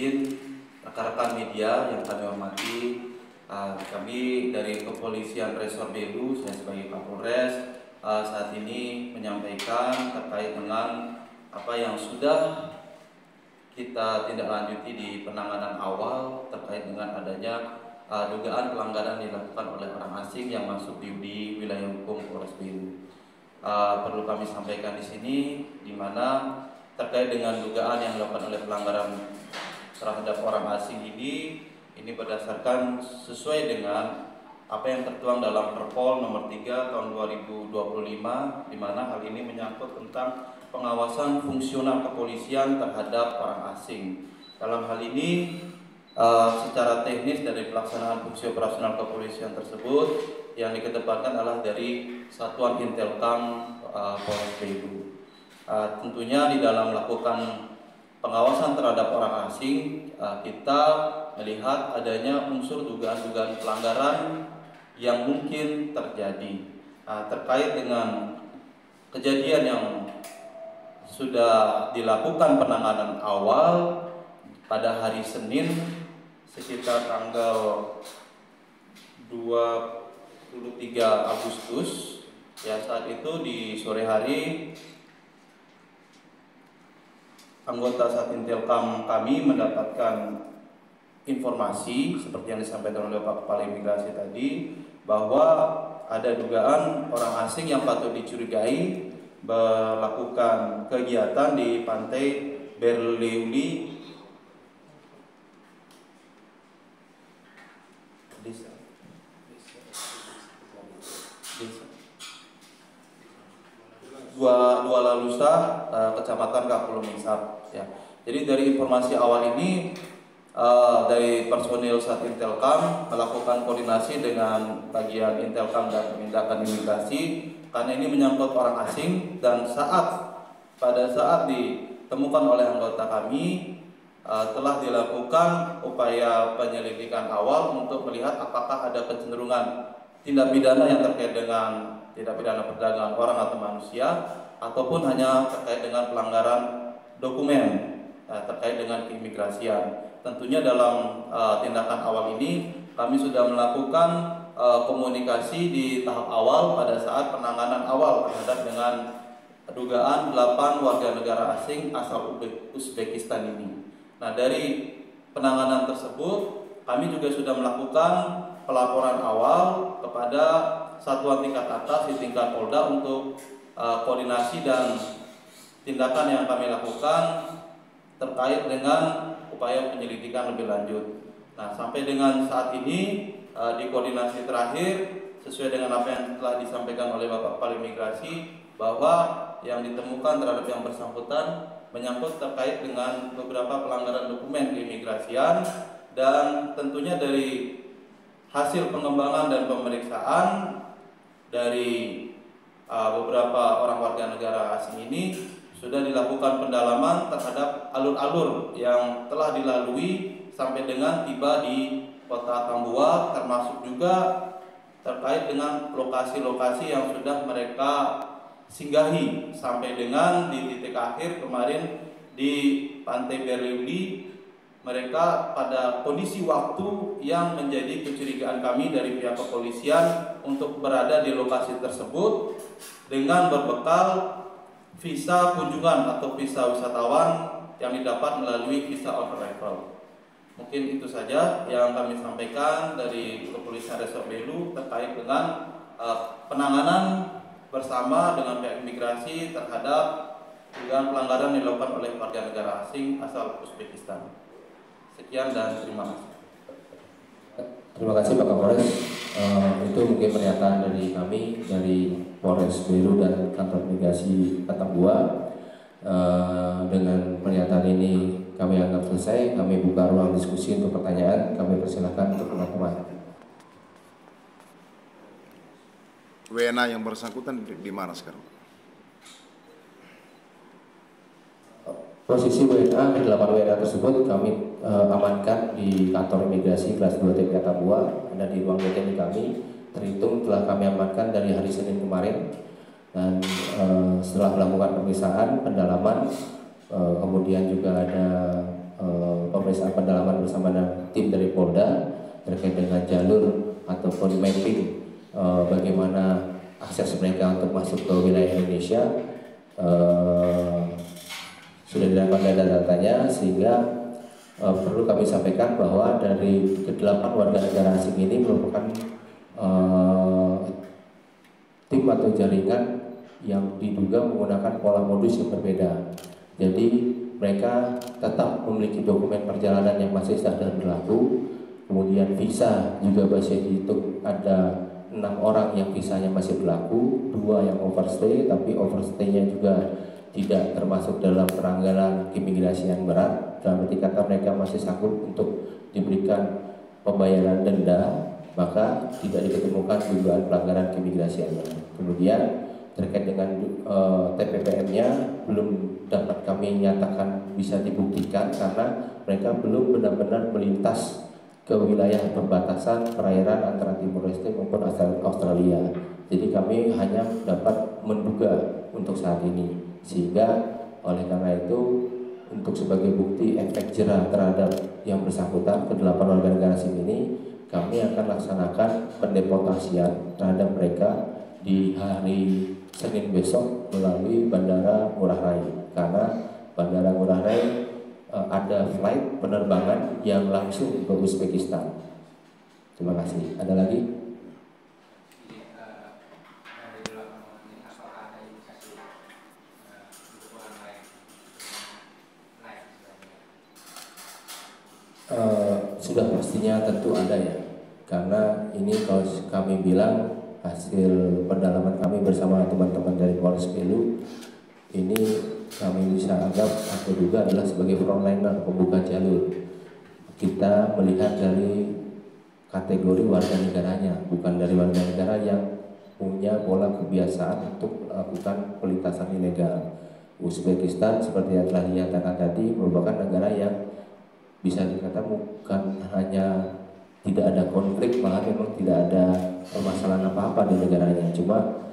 izin rekan-rekan media yang kami hormati, kami dari Kepolisian Resor Belu, saya sebagai Kapolres, saat ini menyampaikan terkait dengan apa yang sudah kita tindak lanjuti di penanganan awal terkait dengan adanya dugaan pelanggaran dilakukan oleh orang asing yang masuk di wilayah hukum Polres Belu. Perlu kami sampaikan di sini, di mana terkait dengan dugaan yang dilakukan oleh pelanggaran terhadap orang asing ini berdasarkan sesuai dengan apa yang tertuang dalam Perpol nomor 3 tahun 2025, di mana hal ini menyangkut tentang pengawasan fungsional kepolisian terhadap orang asing. Dalam hal ini, secara teknis dari pelaksanaan fungsi operasional kepolisian tersebut yang dikedepankan adalah dari Satuan Intelkam Polres Belu. Tentunya di dalam melakukan pengawasan terhadap orang asing, kita melihat adanya unsur dugaan-dugaan pelanggaran yang mungkin terjadi terkait dengan kejadian yang sudah dilakukan penanganan awal pada hari Senin sekitar tanggal 23 Agustus. Ya, saat itu di sore hari anggota Satintelkam kami mendapatkan informasi seperti yang disampaikan oleh Pak Kepala Imigrasi tadi, bahwa ada dugaan orang asing yang patut dicurigai melakukan kegiatan di pantai Berleuli Dua Lalusa, Kecamatan Kapulu Misap. Ya. Jadi dari informasi awal ini, dari personil Satintelkam melakukan koordinasi dengan bagian Intelkam dan penindakan imigrasi karena ini menyangkut orang asing, dan pada saat ditemukan oleh anggota kami telah dilakukan upaya penyelidikan awal untuk melihat apakah ada kecenderungan tindak pidana yang terkait dengan tindak pidana perdagangan orang atau manusia, ataupun hanya terkait dengan pelanggaran dokumen terkait dengan keimigrasian. Tentunya dalam tindakan awal ini kami sudah melakukan komunikasi di tahap awal pada saat penanganan awal terhadap dengan dugaan 8 warga negara asing asal Uzbekistan ini. Nah, dari penanganan tersebut kami juga sudah melakukan pelaporan awal kepada satuan tingkat atas di tingkat Polda untuk koordinasi dan tindakan yang kami lakukan terkait dengan upaya penyelidikan lebih lanjut. Nah, sampai dengan saat ini di koordinasi terakhir sesuai dengan apa yang telah disampaikan oleh Bapak Kepala Imigrasi, bahwa yang ditemukan terhadap yang bersangkutan menyangkut terkait dengan beberapa pelanggaran dokumen keimigrasian, dan tentunya dari hasil pengembangan dan pemeriksaan dari beberapa orang warga negara asing ini sudah dilakukan pendalaman terhadap alur-alur yang telah dilalui sampai dengan tiba di Kota Tambua, termasuk juga terkait dengan lokasi-lokasi yang sudah mereka singgahi sampai dengan di titik akhir kemarin di Pantai Berleuli. Mereka pada kondisi waktu yang menjadi kecurigaan kami dari pihak kepolisian untuk berada di lokasi tersebut dengan berbekal visa kunjungan atau visa wisatawan yang didapat melalui visa on arrival. Mungkin itu saja yang kami sampaikan dari Kepolisian Resor Belu terkait dengan penanganan bersama dengan pihak imigrasi terhadap dugaan pelanggaran yang dilakukan oleh warga negara asing asal Uzbekistan. Sekian dan terima kasih. Terima kasih Pak Kapolres. Itu mungkin pernyataan dari kami dari Polres Belu dan Kantor Imigrasi Tambua. Dengan pernyataan ini kami anggap selesai. Kami buka ruang diskusi untuk pertanyaan. Kami persilakan untuk teman-teman. WNA yang bersangkutan di mana sekarang? Posisi WNA, 8 WNA tersebut kami amankan di kantor imigrasi kelas 2 TPA Tambua, ada di ruang detensi kami. Terhitung telah kami amankan dari hari Senin kemarin, dan setelah melakukan pemeriksaan, pendalaman, kemudian juga ada pemeriksaan pemeriksaan pendalaman bersama dengan tim dari Polda terkait dengan jalur ataupun mapping bagaimana akses mereka untuk masuk ke wilayah Indonesia. Sudah dilakukan data-datanya, sehingga perlu kami sampaikan bahwa dari ke-8 warga negara asing ini merupakan tim atau jaringan yang diduga menggunakan pola modus yang berbeda. Jadi mereka tetap memiliki dokumen perjalanan yang masih sah dan berlaku, kemudian visa juga masih dihitung ada 6 orang yang visanya masih berlaku, 2 yang overstay, tapi overstay-nya juga tidak termasuk dalam pelanggaran imigrasi yang berat. Dalam arti kata mereka masih sanggup untuk diberikan pembayaran denda, maka tidak diketemukan dugaan pelanggaran keimigrasiannya. Kemudian terkait dengan TPPM-nya belum dapat kami nyatakan bisa dibuktikan karena mereka belum benar-benar melintas ke wilayah perbatasan perairan antara Timor Leste maupun Australia. Jadi kami hanya dapat menduga untuk saat ini, sehingga oleh karena itu untuk sebagai bukti efek jerah terhadap yang bersangkutan ke-8 warga negara asing ini, kami akan laksanakan pendeportasian terhadap mereka di hari Senin besok melalui Bandara Ngurah Rai, karena Bandara Ngurah Rai ada flight penerbangan yang langsung ke Uzbekistan. Terima kasih. Ada lagi? Sudah pastinya tentu ada ya, karena ini kalau kami bilang hasil pendalaman kami bersama teman-teman dari Polres Belu, ini kami bisa anggap atau juga adalah sebagai frontliner pembuka jalur. Kita melihat dari kategori warga negaranya, bukan dari warga negara yang punya pola kebiasaan untuk melakukan pelintasan ilegal. Uzbekistan seperti yang telah dinyatakan tadi merupakan negara yang bisa dikatakan bukan hanya tidak ada konflik, malah memang tidak ada permasalahan apa-apa di negaranya. Cuma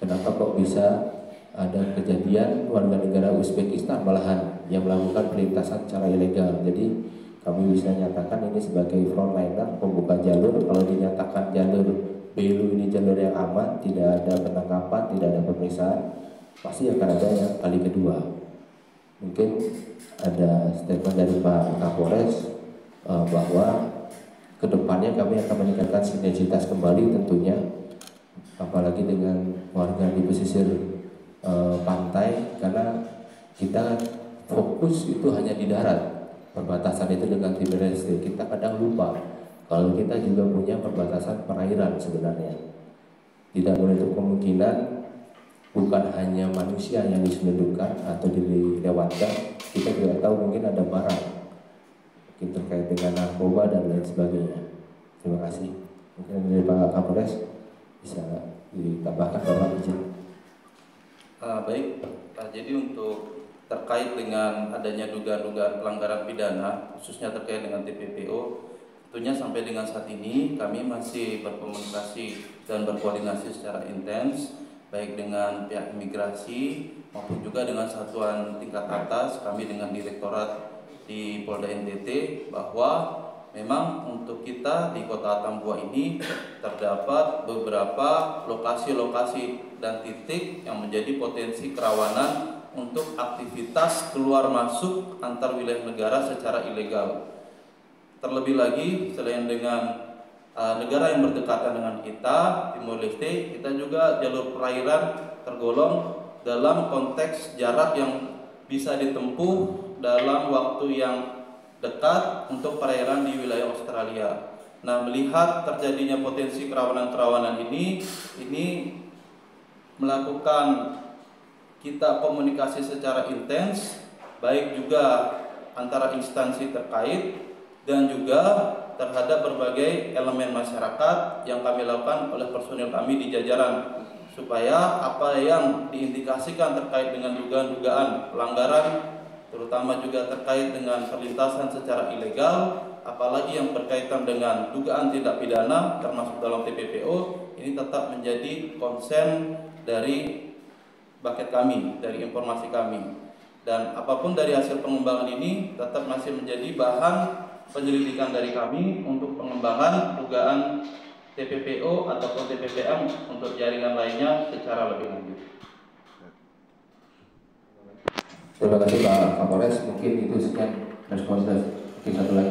kenapa kok bisa ada kejadian warga negara Uzbekistan malahan yang melakukan pelintasan secara ilegal. Jadi kami bisa nyatakan ini sebagai frontliner pembuka jalur. Kalau dinyatakan jalur Belu ini jalur yang aman, tidak ada penangkapan, tidak ada pemeriksaan, pasti akan ada yang kali kedua. Mungkin ada statement dari Pak Kapolres bahwa kedepannya kami akan meningkatkan sinergitas kembali tentunya, apalagi dengan warga di pesisir pantai, karena kita fokus itu hanya di darat, perbatasan itu dengan Timor Leste. Kita kadang lupa kalau kita juga punya perbatasan perairan sebenarnya. Tidak menutup kemungkinan bukan hanya manusia yang diselundupkan atau dilewatkan, kita juga tahu mungkin ada barang mungkin terkait dengan narkoba dan lain sebagainya. Terima kasih. Mungkin dari Pak Kapolres bisa ditambahkan Bapak izin. Baik, jadi untuk terkait dengan adanya dugaan-dugaan pelanggaran pidana, khususnya terkait dengan TPPO, tentunya sampai dengan saat ini kami masih berkomunikasi dan berkoordinasi secara intens, baik dengan pihak imigrasi maupun juga dengan satuan tingkat atas, kami dengan direktorat di Polda NTT, bahwa memang untuk kita di Kota Atambua ini terdapat beberapa lokasi-lokasi dan titik yang menjadi potensi kerawanan untuk aktivitas keluar masuk antar wilayah negara secara ilegal. Terlebih lagi selain dengan negara yang berdekatan dengan kita, Timor Leste, kita juga jalur perairan tergolong dalam konteks jarak yang bisa ditempuh dalam waktu yang dekat untuk perairan di wilayah Australia. Nah, melihat terjadinya potensi kerawanan-kerawanan ini melakukan kita komunikasi secara intens, baik juga antara instansi terkait dan juga terhadap berbagai elemen masyarakat yang kami lakukan oleh personil kami di jajaran, supaya apa yang diindikasikan terkait dengan dugaan-dugaan pelanggaran, terutama juga terkait dengan perlintasan secara ilegal, apalagi yang berkaitan dengan dugaan tindak pidana termasuk dalam TPPO, ini tetap menjadi konsen dari bucket kami, dari informasi kami. Dan apapun dari hasil pengembangan ini tetap masih menjadi bahan penyelidikan dari kami untuk pengembangan dugaan TPPO ataupun TPPM untuk jaringan lainnya secara lebih lanjut. Terima kasih Pak Kapolres. Mungkin itu sekian respon. Mungkin satu lagi.